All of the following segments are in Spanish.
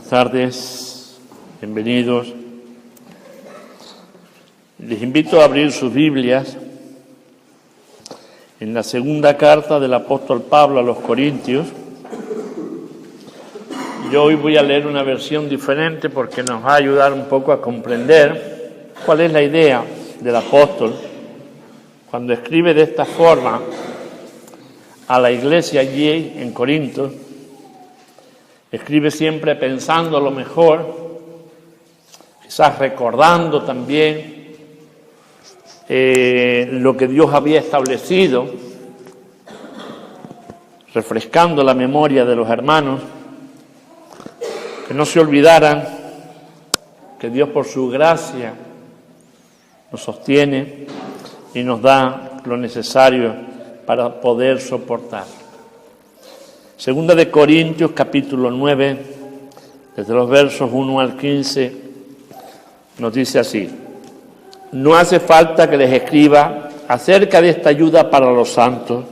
Buenas tardes, bienvenidos. Les invito a abrir sus Biblias en la segunda carta del apóstol Pablo a los Corintios. Yo hoy voy a leer una versión diferente porque nos va a ayudar un poco a comprender cuál es la idea del apóstol cuando escribe de esta forma a la iglesia allí en Corinto. Escribe siempre pensando lo mejor, quizás recordando también lo que Dios había establecido, refrescando la memoria de los hermanos, que no se olvidaran que Dios por su gracia nos sostiene y nos da lo necesario para poder soportar. Segunda de Corintios, capítulo 9, desde los versos 1 al 15, nos dice así: no hace falta que les escriba acerca de esta ayuda para los santos,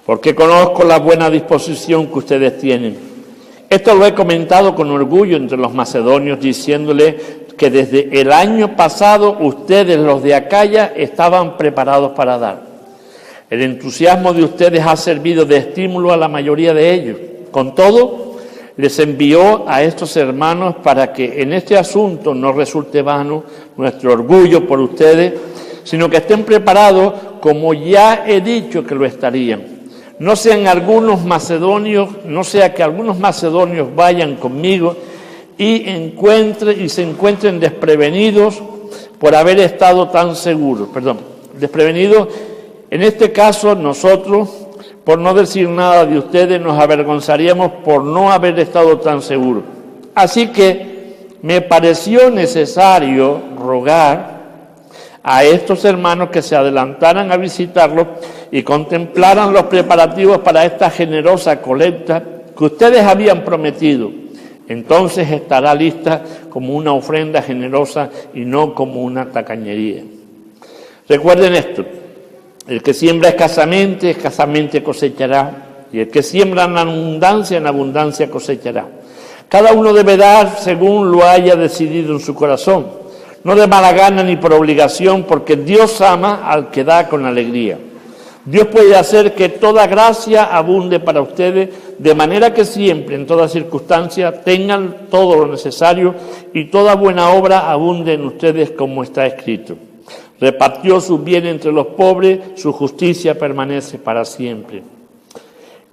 porque conozco la buena disposición que ustedes tienen. Esto lo he comentado con orgullo entre los macedonios, diciéndole que desde el año pasado ustedes, los de Acaya, estaban preparados para dar. El entusiasmo de ustedes ha servido de estímulo a la mayoría de ellos. Con todo, les envió a estos hermanos para que en este asunto no resulte vano nuestro orgullo por ustedes, sino que estén preparados como ya he dicho que lo estarían. No sea que algunos macedonios vayan conmigo y se encuentren desprevenidos por haber estado tan seguros. Desprevenidos. En este caso, nosotros, por no decir nada de ustedes, nos avergonzaríamos por no haber estado tan seguros. Así que me pareció necesario rogar a estos hermanos que se adelantaran a visitarlos y contemplaran los preparativos para esta generosa colecta que ustedes habían prometido. Entonces estará lista como una ofrenda generosa y no como una tacañería. Recuerden esto: el que siembra escasamente cosechará, y el que siembra en abundancia cosechará. Cada uno debe dar según lo haya decidido en su corazón, no de mala gana ni por obligación, porque Dios ama al que da con alegría. Dios puede hacer que toda gracia abunde para ustedes, de manera que siempre, en toda circunstancia, tengan todo lo necesario y toda buena obra abunde en ustedes, como está escrito. Repartió su bien entre los pobres, su justicia permanece para siempre.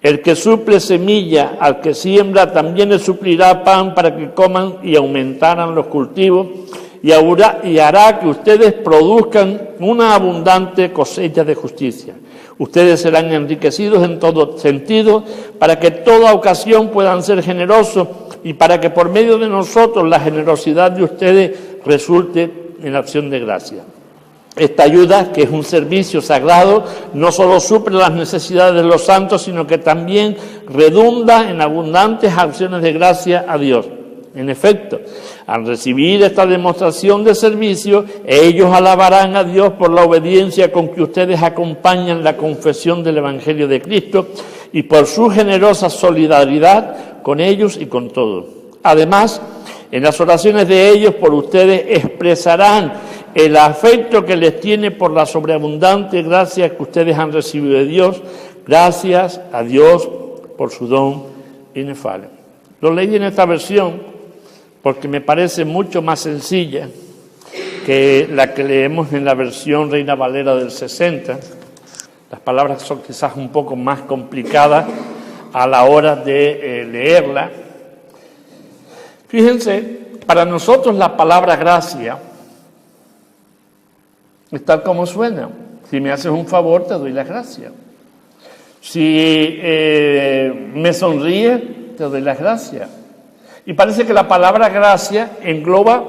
El que suple semilla al que siembra, también le suplirá pan para que coman y aumentaran los cultivos, y hará que ustedes produzcan una abundante cosecha de justicia. Ustedes serán enriquecidos en todo sentido, para que toda ocasión puedan ser generosos y para que por medio de nosotros la generosidad de ustedes resulte en acción de gracia. Esta ayuda, que es un servicio sagrado, no solo suple las necesidades de los santos, sino que también redunda en abundantes acciones de gracia a Dios. En efecto, al recibir esta demostración de servicio, ellos alabarán a Dios por la obediencia con que ustedes acompañan la confesión del Evangelio de Cristo y por su generosa solidaridad con ellos y con todos. Además, en las oraciones de ellos por ustedes expresarán el afecto que les tiene por la sobreabundante gracia que ustedes han recibido de Dios. Gracias a Dios por su don inefable. Lo leí en esta versión porque me parece mucho más sencilla que la que leemos en la versión Reina Valera del 60. Las palabras son quizás un poco más complicadas a la hora de leerla. Fíjense, para nosotros la palabra gracia es tal como suena. Si me haces un favor, te doy las gracias. Si me sonríes, te doy las gracias. Y parece que la palabra gracia engloba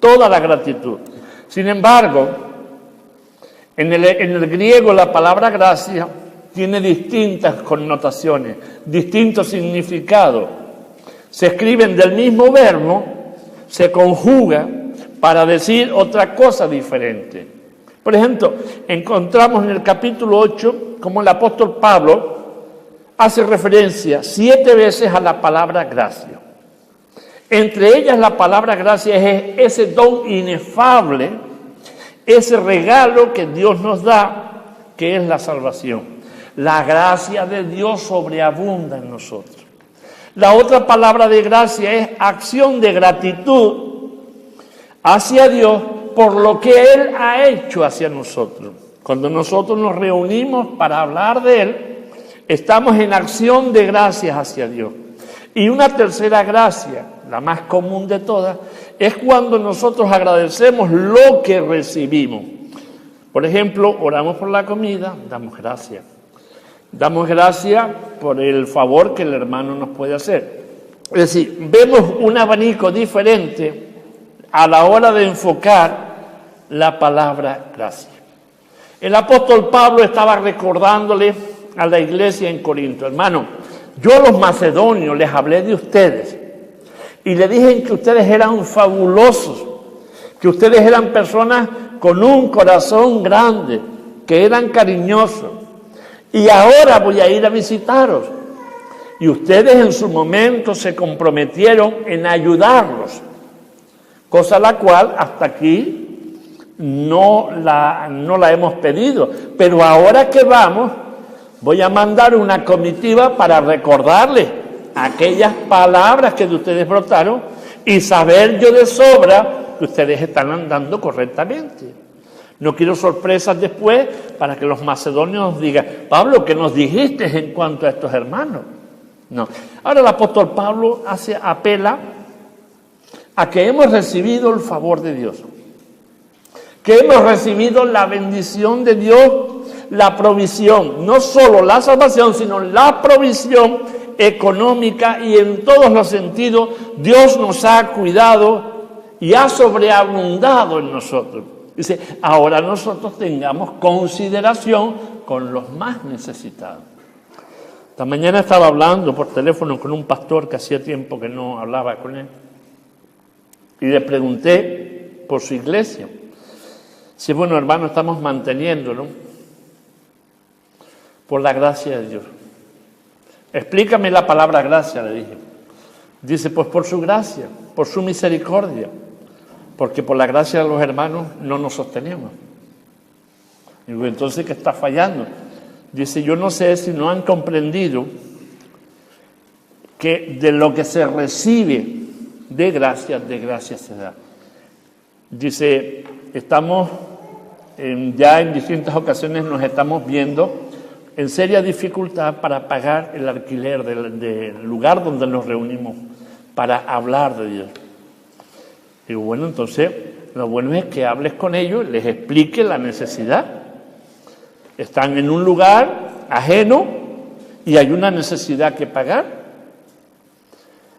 toda la gratitud. Sin embargo, en el griego la palabra gracia tiene distintas connotaciones, distintos significados. Se escriben del mismo verbo, se conjuga para decir otra cosa diferente. Por ejemplo, encontramos en el capítulo 8 como el apóstol Pablo hace referencia 7 veces a la palabra gracia. Entre ellas la palabra gracia es ese don inefable, ese regalo que Dios nos da, que es la salvación. La gracia de Dios sobreabunda en nosotros. La otra palabra de gracia es acción de gratitud hacia Dios por lo que Él ha hecho hacia nosotros. Cuando nosotros nos reunimos para hablar de Él, estamos en acción de gracias hacia Dios. Y una tercera gracia, la más común de todas, es cuando nosotros agradecemos lo que recibimos. Por ejemplo, oramos por la comida, damos gracias. Damos gracias por el favor que el hermano nos puede hacer. Es decir, vemos un abanico diferente a la hora de enfocar la palabra gracia. El apóstol Pablo estaba recordándole a la iglesia en Corinto: hermano, yo a los macedonios les hablé de ustedes y le dije que ustedes eran fabulosos, que ustedes eran personas con un corazón grande, que eran cariñosos. Y ahora voy a ir a visitaros. Y ustedes en su momento se comprometieron en ayudarlos, cosa la cual hasta aquí no la hemos pedido. Pero ahora que vamos, voy a mandar una comitiva para recordarles aquellas palabras que de ustedes brotaron y saber yo de sobra que ustedes están andando correctamente. No quiero sorpresas después para que los macedonios nos digan: Pablo, ¿qué nos dijiste en cuanto a estos hermanos? No. Ahora el apóstol Pablo apela a que hemos recibido el favor de Dios, que hemos recibido la bendición de Dios, la provisión, no solo la salvación, sino la provisión económica, y en todos los sentidos Dios nos ha cuidado y ha sobreabundado en nosotros. Dice, ahora nosotros tengamos consideración con los más necesitados. Esta mañana estaba hablando por teléfono con un pastor que hacía tiempo que no hablaba con él. Y le pregunté por su iglesia. Dice, bueno, hermano, estamos manteniéndolo por la gracia de Dios. Explícame la palabra gracia, le dije. Dice, pues por su gracia, por su misericordia. Porque por la gracia de los hermanos no nos sostenemos. Digo, entonces, ¿qué está fallando? Dice, yo no sé si no han comprendido que de lo que se recibe de gracia se da. Dice, estamos ya en distintas ocasiones nos estamos viendo en seria dificultad para pagar el alquiler del lugar donde nos reunimos para hablar de Dios. Digo, bueno, entonces, lo bueno es que hables con ellos, les explique la necesidad. Están en un lugar ajeno y hay una necesidad que pagar.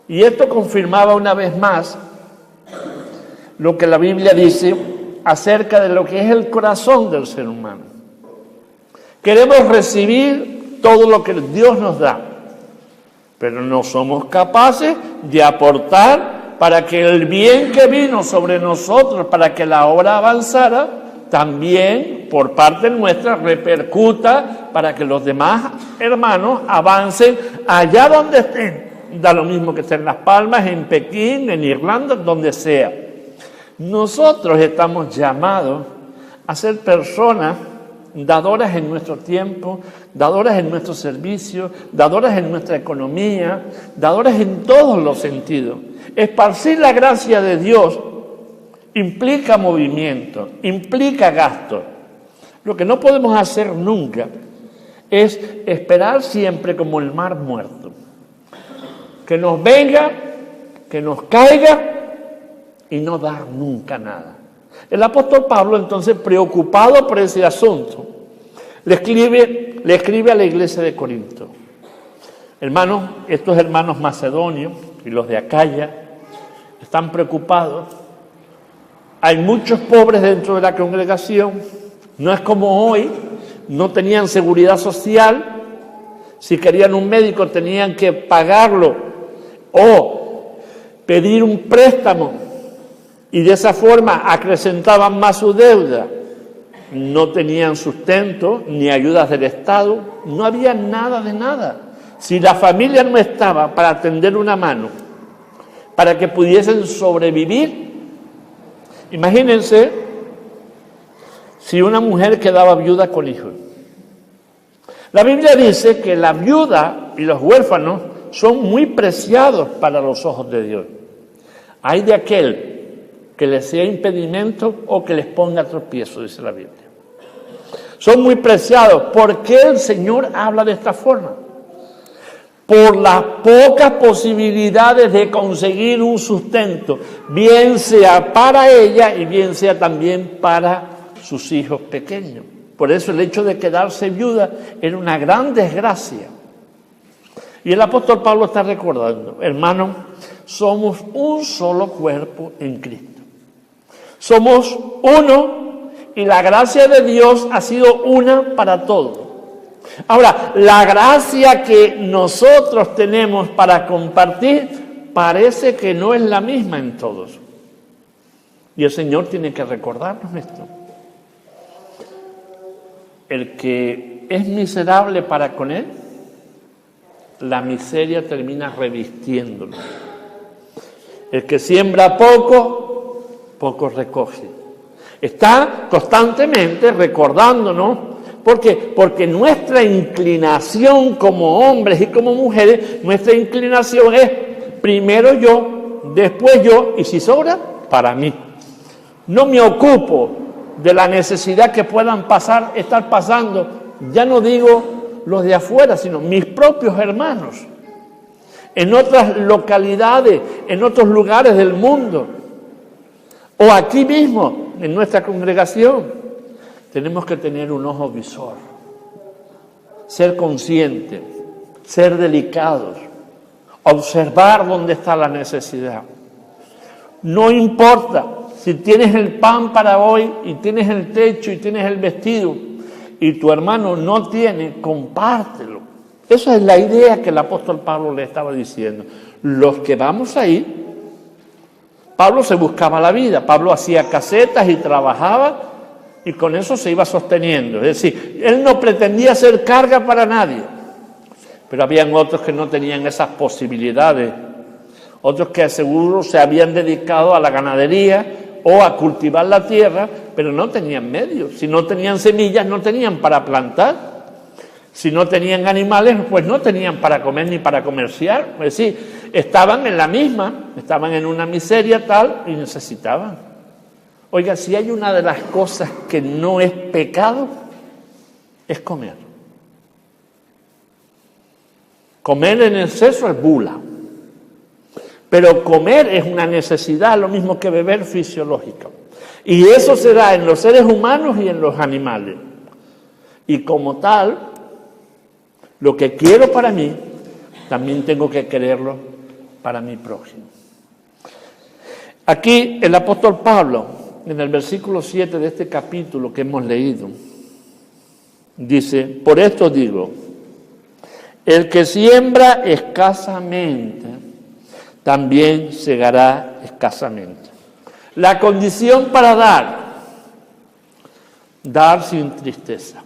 Y esto confirmaba una vez más lo que la Biblia dice acerca de lo que es el corazón del ser humano. Queremos recibir todo lo que Dios nos da, pero no somos capaces de aportar para que el bien que vino sobre nosotros, para que la obra avanzara, también por parte nuestra repercuta para que los demás hermanos avancen allá donde estén. Da lo mismo que estén en Las Palmas, en Pekín, en Irlanda, donde sea. Nosotros estamos llamados a ser personas dadoras en nuestro tiempo, dadoras en nuestro servicio, dadoras en nuestra economía, dadoras en todos los sentidos. Esparcir la gracia de Dios implica movimiento, implica gasto. Lo que no podemos hacer nunca es esperar siempre como el mar muerto. Que nos venga, que nos caiga y no dar nunca nada. El apóstol Pablo, entonces, preocupado por ese asunto, le escribe a la iglesia de Corinto. Hermanos, estos hermanos macedonios y los de Acaya están preocupados. Hay muchos pobres dentro de la congregación. No es como hoy, no tenían seguridad social. Si querían un médico tenían que pagarlo o pedir un préstamo y de esa forma acrecentaban más su deuda. No tenían sustento ni ayudas del Estado, no había nada de nada. Si la familia no estaba para tender una mano, para que pudiesen sobrevivir. Imagínense si una mujer quedaba viuda con hijos. La Biblia dice que la viuda y los huérfanos son muy preciados para los ojos de Dios. Hay de aquel que les sea impedimento o que les ponga tropiezo, dice la Biblia. Son muy preciados. ¿Por qué el Señor habla de esta forma? Por las pocas posibilidades de conseguir un sustento, bien sea para ella y bien sea también para sus hijos pequeños. Por eso el hecho de quedarse viuda era una gran desgracia. Y el apóstol Pablo está recordando, hermanos, somos un solo cuerpo en Cristo. Somos uno y la gracia de Dios ha sido una para todos. Ahora, la gracia que nosotros tenemos para compartir parece que no es la misma en todos. Y el Señor tiene que recordarnos esto. El que es miserable para con Él, la miseria termina revistiéndolo. El que siembra poco, poco recoge. Está constantemente recordándonos. ¿Por qué? Porque nuestra inclinación como hombres y como mujeres, nuestra inclinación es primero yo, después yo, y si sobra, para mí. No me ocupo de la necesidad que puedan estar pasando, ya no digo los de afuera, sino mis propios hermanos, en otras localidades, en otros lugares del mundo, o aquí mismo, en nuestra congregación. Tenemos que tener un ojo visor, ser conscientes, ser delicados, observar dónde está la necesidad. No importa si tienes el pan para hoy y tienes el techo y tienes el vestido y tu hermano no tiene, compártelo. Esa es la idea que el apóstol Pablo le estaba diciendo. Los que vamos ahí, Pablo se buscaba la vida, Pablo hacía casetas y trabajaba, y con eso se iba sosteniendo. Es decir, él no pretendía ser carga para nadie. Pero habían otros que no tenían esas posibilidades. Otros que seguro se habían dedicado a la ganadería o a cultivar la tierra, pero no tenían medios. Si no tenían semillas, no tenían para plantar. Si no tenían animales, pues no tenían para comer ni para comerciar. Es decir, estaban en la misma, estaban en una miseria tal y necesitaban. Oiga, si hay una de las cosas que no es pecado, es comer. Comer en exceso es bula. Pero comer es una necesidad, lo mismo que beber fisiológica. Y eso se da en los seres humanos y en los animales. Y como tal, lo que quiero para mí, también tengo que quererlo para mi prójimo. Aquí el apóstol Pablo, en el versículo 7 de este capítulo que hemos leído, dice, por esto digo, el que siembra escasamente, también segará escasamente. La condición para dar sin tristeza.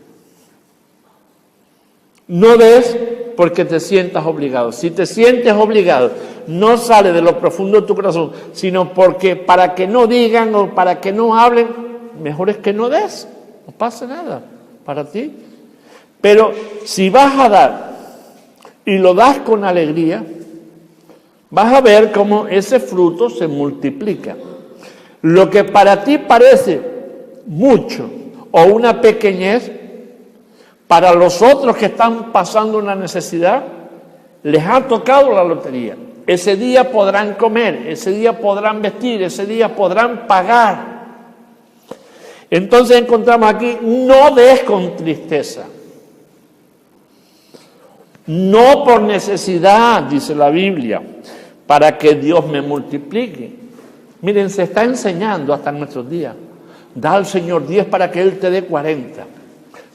No des porque te sientas obligado. Si te sientes obligado, no sale de lo profundo de tu corazón, sino porque para que no digan o para que no hablen, mejor es que no des. No pasa nada para ti. Pero si vas a dar y lo das con alegría, vas a ver cómo ese fruto se multiplica. Lo que para ti parece mucho o una pequeñez, para los otros que están pasando una necesidad, les ha tocado la lotería. Ese día podrán comer, ese día podrán vestir, ese día podrán pagar. Entonces encontramos aquí, no des con tristeza. No por necesidad, dice la Biblia, para que Dios me multiplique. Miren, se está enseñando hasta nuestros días. Da al Señor 10 para que Él te dé 40.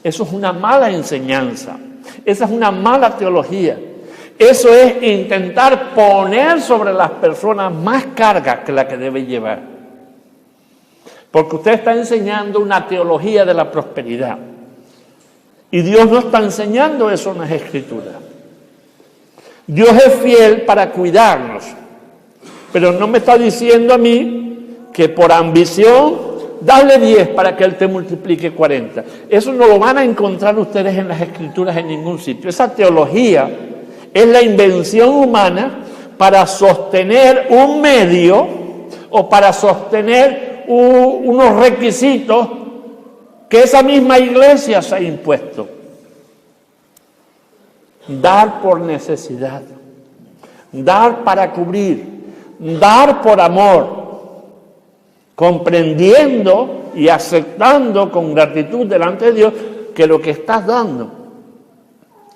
Eso es una mala enseñanza. Esa es una mala teología. Eso es intentar poner sobre las personas más carga que la que debe llevar. Porque usted está enseñando una teología de la prosperidad. Y Dios no está enseñando eso en las Escrituras. Dios es fiel para cuidarnos. Pero no me está diciendo a mí que por ambición, dale 10 para que Él te multiplique 40. Eso no lo van a encontrar ustedes en las Escrituras en ningún sitio. Esa teología es la invención humana para sostener un medio o para sostener unos requisitos que esa misma iglesia se ha impuesto. Dar por necesidad, dar para cubrir, dar por amor, comprendiendo y aceptando con gratitud delante de Dios que lo que estás dando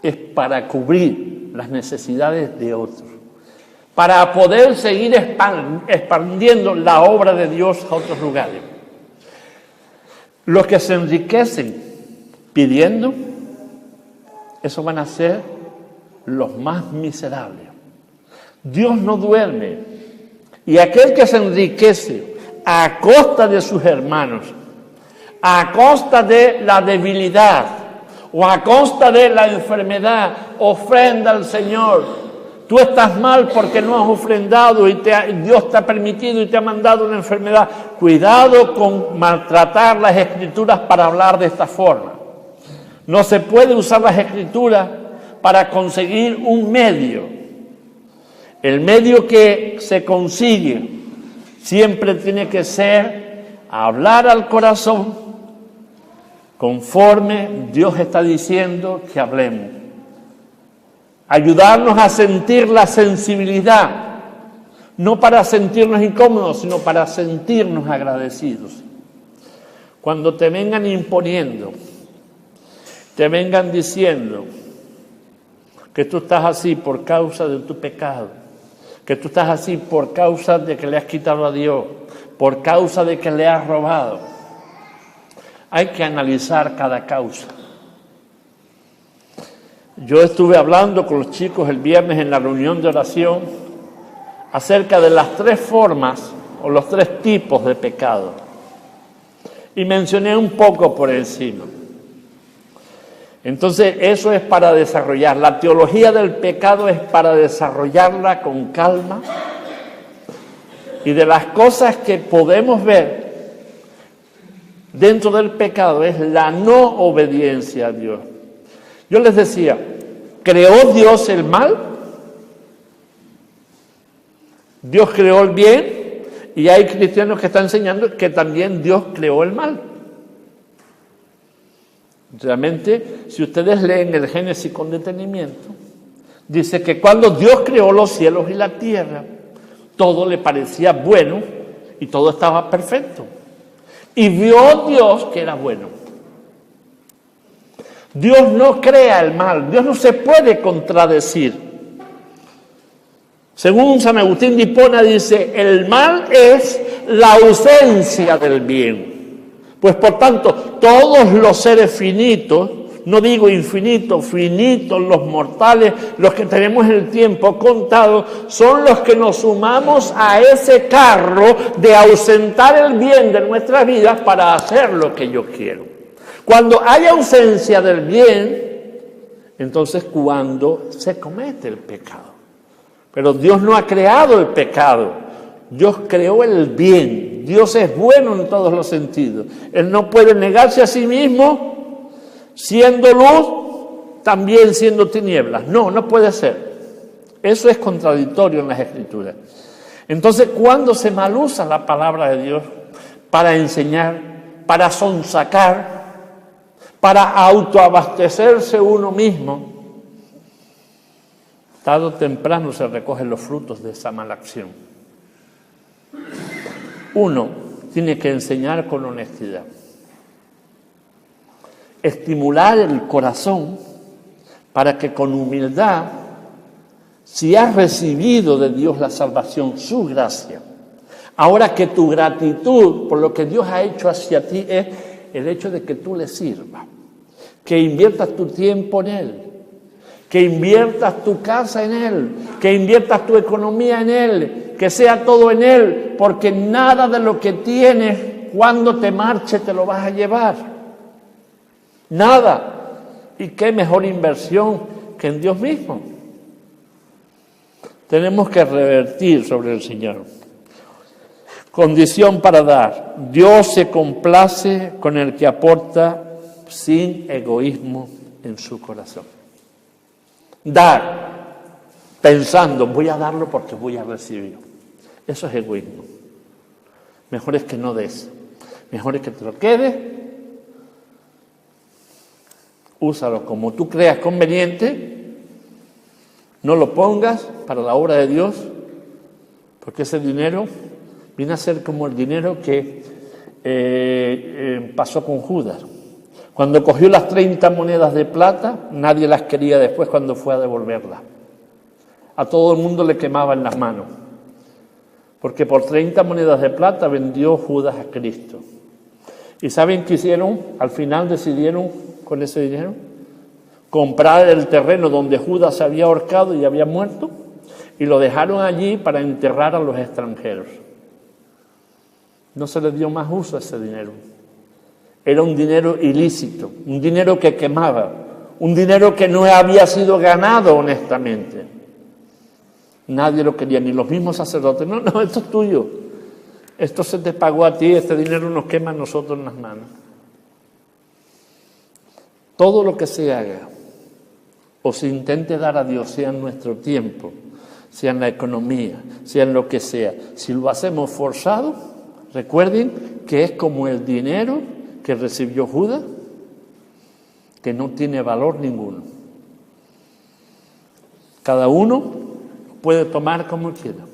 es para cubrir las necesidades de otros, para poder seguir expandiendo la obra de Dios a otros lugares. Los que se enriquecen pidiendo, esos van a ser los más miserables. Dios no duerme, y aquel que se enriquece a costa de sus hermanos, a costa de la debilidad o a costa de la enfermedad, ofrenda al Señor. Tú estás mal porque no has ofrendado y Dios te ha permitido y te ha mandado una enfermedad. Cuidado con maltratar las Escrituras para hablar de esta forma. No se puede usar las Escrituras para conseguir un medio. El medio que se consigue siempre tiene que ser hablar al corazón conforme Dios está diciendo que hablemos. Ayudarnos a sentir la sensibilidad, no para sentirnos incómodos, sino para sentirnos agradecidos. Cuando te vengan imponiendo, te vengan diciendo que tú estás así por causa de tu pecado, que tú estás así por causa de que le has quitado a Dios, por causa de que le has robado. Hay que analizar cada causa. Yo estuve hablando con los chicos el viernes en la reunión de oración acerca de las 3 formas o los 3 tipos de pecado. Y mencioné un poco por encima. Entonces, eso es para desarrollar. La teología del pecado es para desarrollarla con calma. Y de las cosas que podemos ver dentro del pecado es la no obediencia a Dios. Yo les decía, ¿creó Dios el mal? Dios creó el bien, y hay cristianos que están enseñando que también Dios creó el mal. Realmente, si ustedes leen el Génesis con detenimiento, dice que cuando Dios creó los cielos y la tierra, todo le parecía bueno y todo estaba perfecto. Y vio Dios que era bueno. Dios no crea el mal, Dios no se puede contradecir. Según San Agustín de Hipona dice, el mal es la ausencia del bien. Pues por tanto, todos los seres finitos, no digo infinitos, finitos, los mortales, los que tenemos el tiempo contado, son los que nos sumamos a ese carro de ausentar el bien de nuestras vidas para hacer lo que yo quiero. Cuando hay ausencia del bien, entonces cuando se comete el pecado. Pero Dios no ha creado el pecado, Dios creó el bien. Dios es bueno en todos los sentidos. Él no puede negarse a sí mismo, siendo luz, también siendo tinieblas. No puede ser. Eso es contradictorio en las Escrituras. Entonces, cuando se malusa la palabra de Dios para enseñar, para sonsacar, para autoabastecerse uno mismo, tarde o temprano se recogen los frutos de esa mala acción. Uno tiene que enseñar con honestidad, estimular el corazón para que con humildad, si has recibido de Dios la salvación, su gracia, ahora que tu gratitud por lo que Dios ha hecho hacia ti es el hecho de que tú le sirvas, que inviertas tu tiempo en Él, que inviertas tu casa en Él, que inviertas tu economía en Él, que sea todo en Él, porque nada de lo que tienes cuando te marche te lo vas a llevar. Nada. Y qué mejor inversión que en Dios mismo. tenemos que revertir sobre el Señor. Condición para dar. Dios se complace con el que aporta sin egoísmo en su corazón. Dar, pensando, voy a darlo porque voy a recibir. Eso es egoísmo. Mejor es que no des. Mejor es que te lo quedes. Úsalo como tú creas conveniente. No lo pongas para la obra de Dios, porque ese dinero viene a ser como el dinero que pasó con Judas. Cuando cogió las 30 monedas de plata, nadie las quería después cuando fue a devolverlas. A todo el mundo le quemaban las manos, porque por 30 monedas de plata vendió Judas a Cristo. ¿Y saben qué hicieron? Al final decidieron, con ese dinero, comprar el terreno donde Judas se había ahorcado y había muerto, y lo dejaron allí para enterrar a los extranjeros. No se les dio más uso a ese dinero. Era un dinero ilícito, un dinero que quemaba, un dinero que no había sido ganado honestamente. Nadie lo quería, ni los mismos sacerdotes. No, esto es tuyo. Esto se te pagó a ti, este dinero nos quema a nosotros en las manos. Todo lo que se haga o se intente dar a Dios, sea en nuestro tiempo, sea en la economía, sea en lo que sea, si lo hacemos forzado, recuerden que es como el dinero que recibió Judas, que no tiene valor ninguno. Cada uno puede tomar como quiera,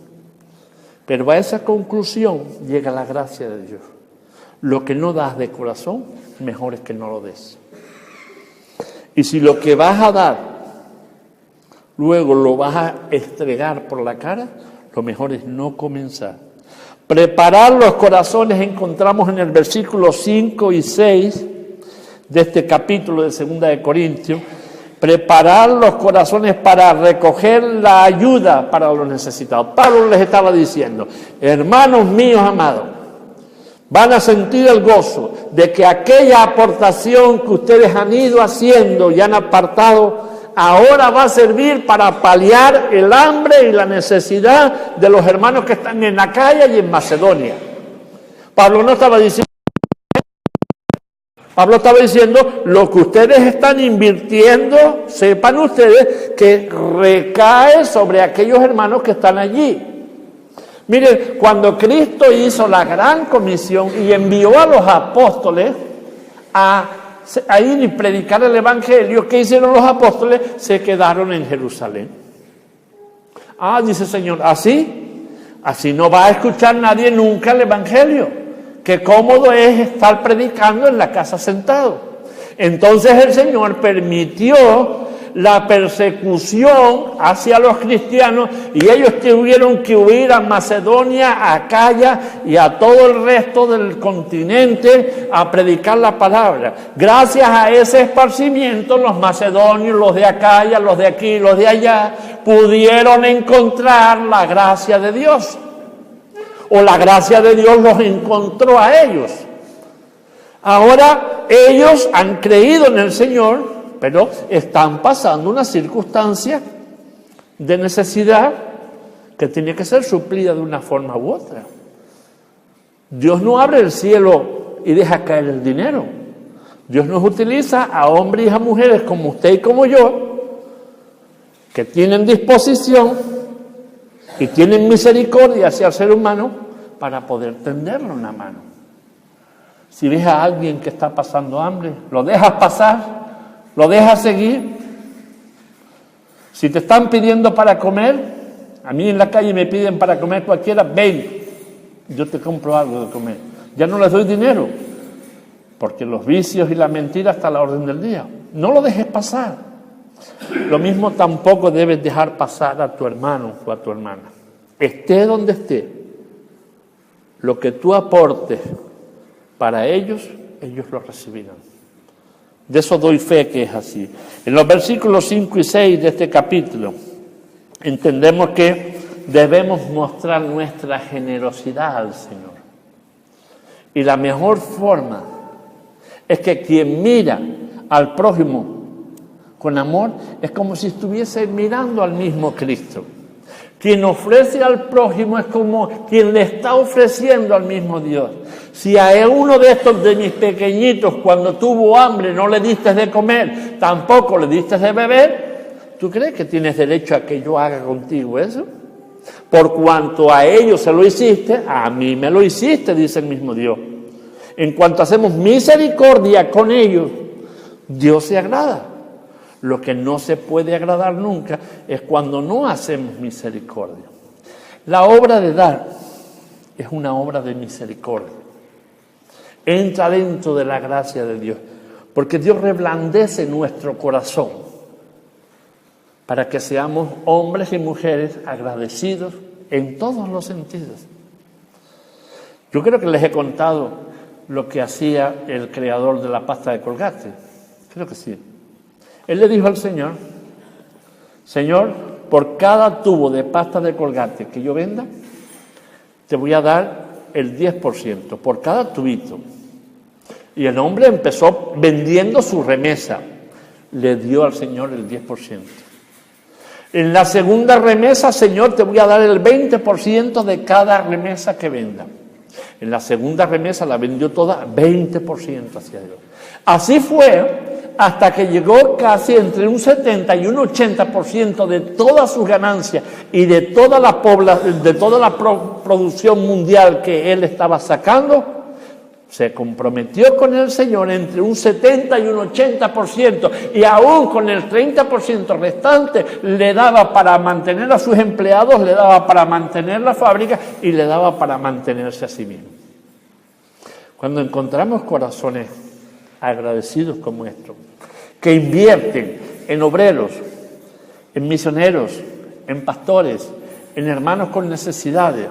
pero a esa conclusión llega la gracia de Dios. Lo que no das de corazón, mejor es que no lo des. Y si lo que vas a dar, luego lo vas a estregar por la cara, lo mejor es no comenzar. Preparar los corazones encontramos en el versículo 5 y 6 de este capítulo de 2 de Corintios. Preparar los corazones para recoger la ayuda para los necesitados. Pablo les estaba diciendo, hermanos míos amados, van a sentir el gozo de que aquella aportación que ustedes han ido haciendo y han apartado, ahora va a servir para paliar el hambre y la necesidad de los hermanos que están en Acaya y en Macedonia. Pablo estaba diciendo, lo que ustedes están invirtiendo, sepan ustedes que recae sobre aquellos hermanos que están allí. Miren, cuando Cristo hizo la gran comisión y envió a los apóstoles a ir y predicar el evangelio, ¿qué hicieron los apóstoles? Se quedaron en Jerusalén. Dice el Señor, así no va a escuchar nadie nunca el evangelio. Qué cómodo es estar predicando en la casa sentado. Entonces el Señor permitió la persecución hacia los cristianos y ellos tuvieron que huir a Macedonia, a Acaya y a todo el resto del continente a predicar la palabra. Gracias a ese esparcimiento, los macedonios, los de Acaya, los de aquí, los de allá, pudieron encontrar la gracia de Dios. O la gracia de Dios los encontró a ellos. Ahora ellos han creído en el Señor, pero están pasando una circunstancia de necesidad que tiene que ser suplida de una forma u otra. Dios no abre el cielo y deja caer el dinero. Dios nos utiliza a hombres y a mujeres como usted y como yo, que tienen disposición y tienen misericordia hacia el ser humano para poder tenderle una mano. Si ves a alguien que está pasando hambre, lo dejas pasar, lo dejas seguir. Si te están pidiendo para comer, a mí en la calle me piden para comer cualquiera, ven, yo te compro algo de comer. Ya no les doy dinero, porque los vicios y la mentira están a la orden del día. No lo dejes pasar. Lo mismo tampoco debes dejar pasar a tu hermano o a tu hermana. Esté donde esté, lo que tú aportes para ellos, ellos lo recibirán. De eso doy fe que es así. En los versículos 5 y 6 de este capítulo, entendemos que debemos mostrar nuestra generosidad al Señor. Y la mejor forma es que quien mira al prójimo con amor es como si estuviese mirando al mismo Cristo. Quien ofrece al prójimo es como quien le está ofreciendo al mismo Dios. Si a uno de estos de mis pequeñitos, cuando tuvo hambre, no le diste de comer, tampoco le diste de beber, ¿tú crees que tienes derecho a que yo haga contigo eso? Por cuanto a ellos se lo hiciste, a mí me lo hiciste, dice el mismo Dios. En cuanto hacemos misericordia con ellos, Dios se agrada. Lo que no se puede agradar nunca es cuando no hacemos misericordia. La obra de dar es una obra de misericordia. Entra dentro de la gracia de Dios, porque Dios reblandece nuestro corazón para que seamos hombres y mujeres agradecidos en todos los sentidos. Yo creo que les he contado lo que hacía el creador de la pasta de Colgate. Creo que sí. Él le dijo al Señor, Señor, por cada tubo de pasta de Colgate que yo venda, te voy a dar el 10%, por cada tubito. Y el hombre empezó vendiendo su remesa. Le dio al Señor el 10%. En la segunda remesa, Señor, te voy a dar el 20% de cada remesa que venda. En la segunda remesa la vendió toda, 20% hacia Dios. Así fue hasta que llegó casi entre un 70 y un 80% de todas sus ganancias y de toda la producción mundial que él estaba sacando. Se comprometió con el Señor entre un 70 y un 80%, y aún con el 30% restante le daba para mantener a sus empleados, le daba para mantener la fábrica y le daba para mantenerse a sí mismo. Cuando encontramos corazones agradecidos como estos, que invierten en obreros, en misioneros, en pastores, en hermanos con necesidades,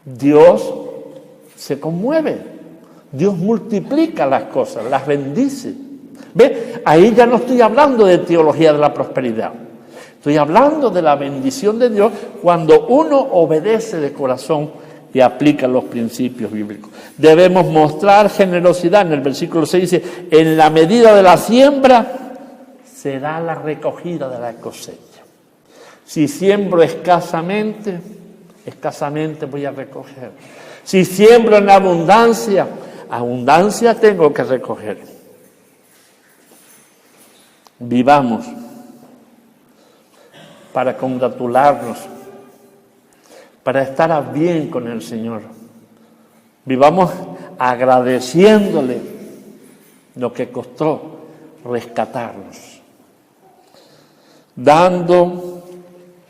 Dios se conmueve, Dios multiplica las cosas, las bendice. ¿Ve? Ahí ya no estoy hablando de teología de la prosperidad, estoy hablando de la bendición de Dios cuando uno obedece de corazón y aplica los principios bíblicos. Debemos mostrar generosidad. En el versículo 6 dice, en la medida de la siembra será la recogida de la cosecha. Si siembro escasamente, escasamente voy a recoger. Si siembro en abundancia, abundancia tengo que recoger. Vivamos para congratularnos, para estar a bien con el Señor. Vivamos agradeciéndole lo que costó rescatarnos. Dando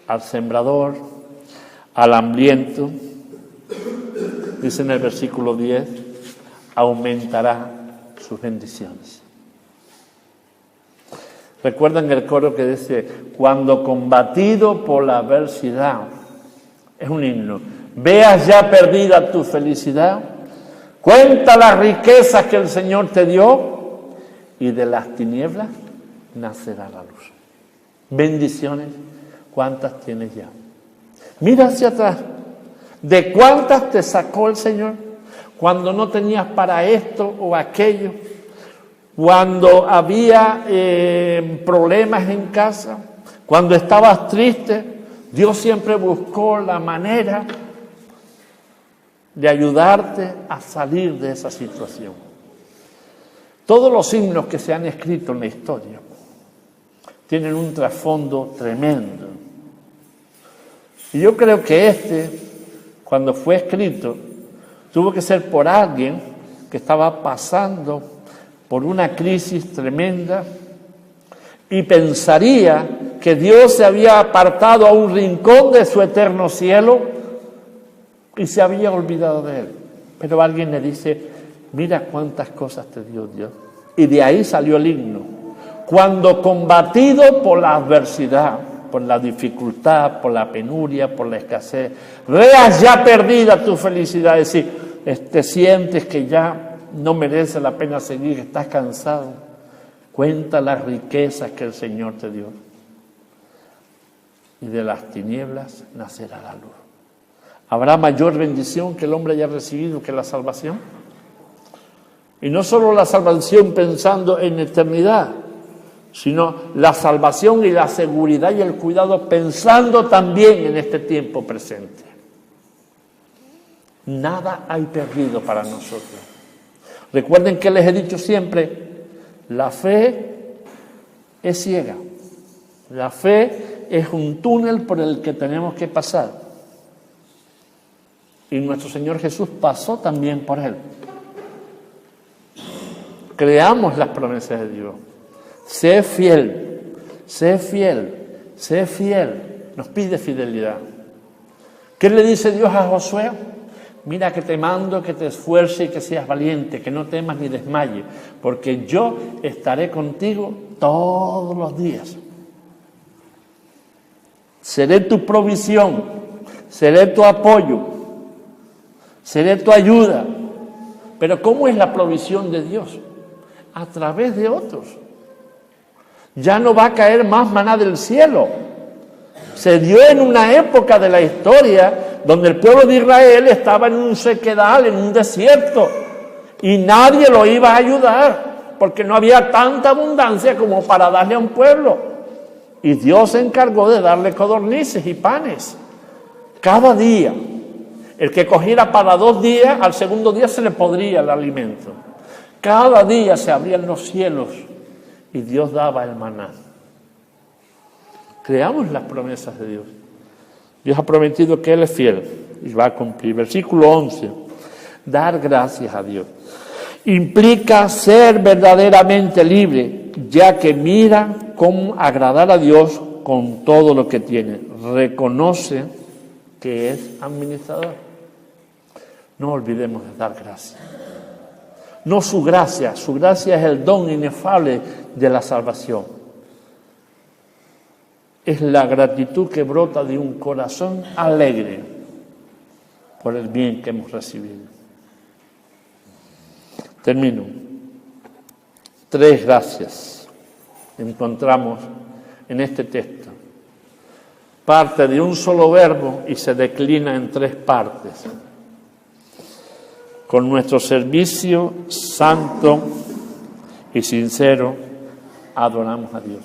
al sembrador, al hambriento, dice en el versículo 10, aumentará sus bendiciones. Recuerdan el coro que dice, cuando combatido por la adversidad, es un himno, veas ya perdida tu felicidad, cuenta las riquezas que el Señor te dio y de las tinieblas nacerá la luz. Bendiciones, ¿cuántas tienes ya? Mira hacia atrás. ¿De cuántas te sacó el Señor? Cuando no tenías para esto o aquello, cuando había problemas en casa, cuando estabas triste, Dios siempre buscó la manera de ayudarte a salir de esa situación. Todos los himnos que se han escrito en la historia tienen un trasfondo tremendo. Y yo creo que cuando fue escrito, tuvo que ser por alguien que estaba pasando por una crisis tremenda y pensaría que Dios se había apartado a un rincón de su eterno cielo y se había olvidado de él. Pero alguien le dice, mira cuántas cosas te dio Dios. Y de ahí salió el himno. Cuando combatido por la adversidad, por la dificultad, por la penuria, por la escasez, veas ya perdida tu felicidad, es decir, te sientes que ya no merece la pena seguir, estás cansado, cuenta las riquezas que el Señor te dio. Y de las tinieblas nacerá la luz. ¿Habrá mayor bendición que el hombre haya recibido que la salvación? Y no solo la salvación pensando en eternidad, sino la salvación y la seguridad y el cuidado pensando también en este tiempo presente. Nada hay perdido para nosotros. Recuerden que les he dicho siempre, la fe es ciega. La fe es un túnel por el que tenemos que pasar. Y nuestro Señor Jesús pasó también por él. Creamos las promesas de Dios. Sé fiel, sé fiel, sé fiel. Nos pide fidelidad. ¿Qué le dice Dios a Josué? Mira que te mando que te esfuerces y que seas valiente, que no temas ni desmayes, porque yo estaré contigo todos los días. Seré tu provisión, seré tu apoyo, seré tu ayuda. Pero ¿cómo es la provisión de Dios? A través de otros. Ya no va a caer más maná del cielo. Se dio en una época de la historia donde el pueblo de Israel estaba en un sequedal, en un desierto, y nadie lo iba a ayudar, porque no había tanta abundancia como para darle a un pueblo. Y Dios se encargó de darle codornices y panes. Cada día, el que cogiera para 2 días, al segundo día se le podría el alimento. Cada día se abrían los cielos y Dios daba el maná. Creamos las promesas de Dios. Dios ha prometido que Él es fiel y va a cumplir. Versículo 11. Dar gracias a Dios. Implica ser verdaderamente libre, ya que mira cómo agradar a Dios con todo lo que tiene. Reconoce que es administrador. No olvidemos de dar gracias. No su gracia es el don inefable de la salvación. Es la gratitud que brota de un corazón alegre por el bien que hemos recibido. Termino. 3 gracias encontramos en este texto. Parte de un solo verbo y se declina en 3 partes. Con nuestro servicio santo y sincero adoramos a Dios.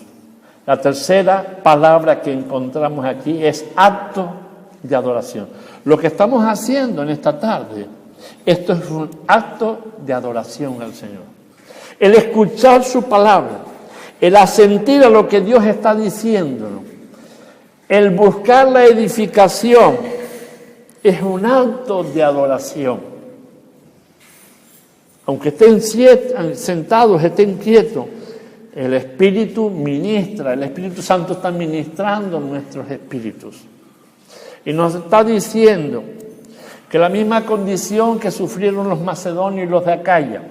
La tercera palabra que encontramos aquí es acto de adoración. Lo que estamos haciendo en esta tarde, esto es un acto de adoración al Señor. El escuchar su palabra, el asentir a lo que Dios está diciendo, el buscar la edificación, es un acto de adoración. Aunque estén sentados, estén quietos, el Espíritu ministra, el Espíritu Santo está ministrando nuestros espíritus. Y nos está diciendo que la misma condición que sufrieron los macedonios y los de Acaya,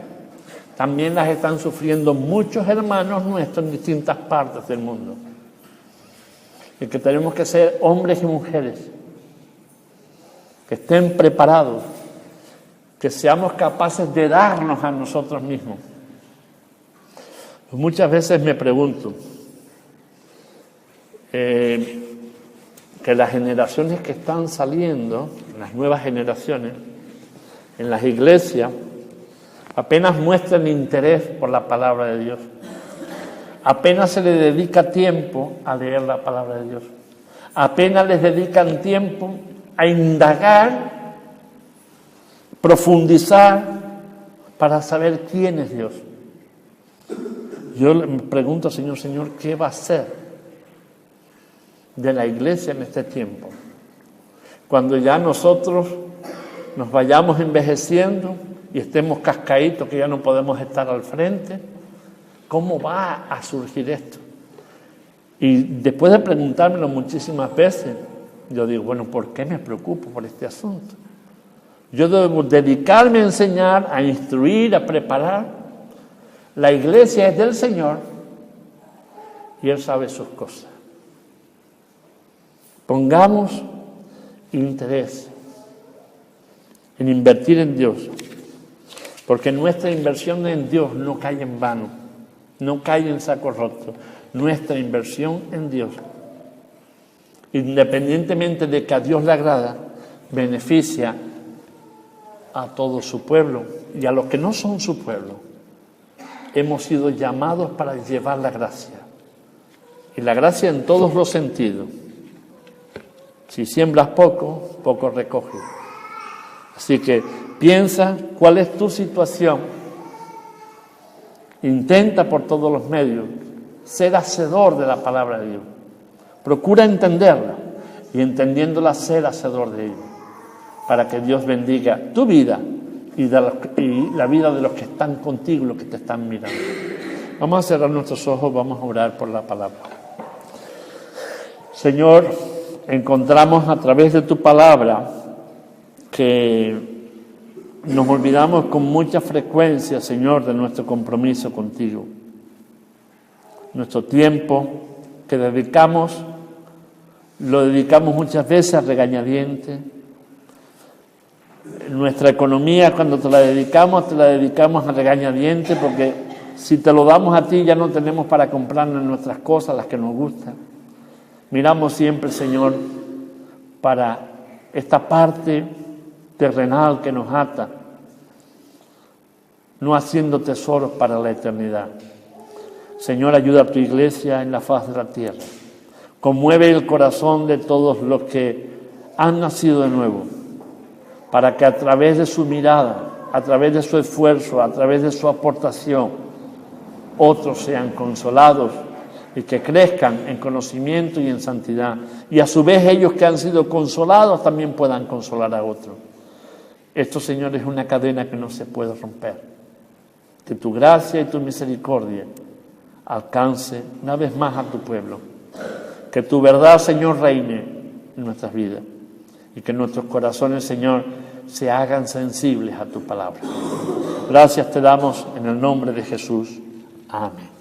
también las están sufriendo muchos hermanos nuestros en distintas partes del mundo. Y que tenemos que ser hombres y mujeres que estén preparados, que seamos capaces de darnos a nosotros mismos. Muchas veces me pregunto que las generaciones que están saliendo, las nuevas generaciones, en las iglesias, apenas muestran interés por la palabra de Dios. Apenas se les dedica tiempo a leer la palabra de Dios. Apenas les dedican tiempo a indagar, profundizar para saber quién es Dios. Yo me pregunto, Señor, ¿qué va a hacer de la iglesia en este tiempo? Cuando ya nosotros nos vayamos envejeciendo y estemos cascaditos, que ya no podemos estar al frente, ¿cómo va a surgir esto? Y después de preguntármelo muchísimas veces, yo digo, bueno, ¿por qué me preocupo por este asunto? Yo debo dedicarme a enseñar, a instruir, a preparar. La iglesia es del Señor y Él sabe sus cosas. Pongamos interés en invertir en Dios, porque nuestra inversión en Dios no cae en vano, no cae en saco roto. Nuestra inversión en Dios, independientemente de que a Dios le agrada, beneficia a todo su pueblo y a los que no son su pueblo. Hemos sido llamados para llevar la gracia. Y la gracia en todos los sentidos. Si siembras poco, poco recoges. Así que piensa cuál es tu situación. Intenta por todos los medios ser hacedor de la palabra de Dios. Procura entenderla y entendiéndola ser hacedor de ella, para que Dios bendiga tu vida y la vida de los que están contigo, los que te están mirando. Vamos a cerrar nuestros ojos, vamos a orar por la palabra. Señor, encontramos a través de tu palabra que nos olvidamos con mucha frecuencia, Señor, de nuestro compromiso contigo. Nuestro tiempo que dedicamos, lo dedicamos muchas veces a regañadientes. Nuestra economía, cuando te la dedicamos a regañadientes, porque si te lo damos a ti ya no tenemos para comprarnos nuestras cosas, las que nos gustan. Miramos siempre, Señor, para esta parte terrenal que nos ata, no haciendo tesoros para la eternidad. Señor, ayuda a tu iglesia en la faz de la tierra. Conmueve el corazón de todos los que han nacido de nuevo, para que a través de su mirada, a través de su esfuerzo, a través de su aportación, otros sean consolados y que crezcan en conocimiento y en santidad. Y a su vez ellos que han sido consolados también puedan consolar a otros. Esto, Señor, es una cadena que no se puede romper. Que tu gracia y tu misericordia alcance una vez más a tu pueblo. Que tu verdad, Señor, reine en nuestras vidas. Y que nuestros corazones, Señor, se hagan sensibles a tu palabra. Gracias te damos en el nombre de Jesús. Amén.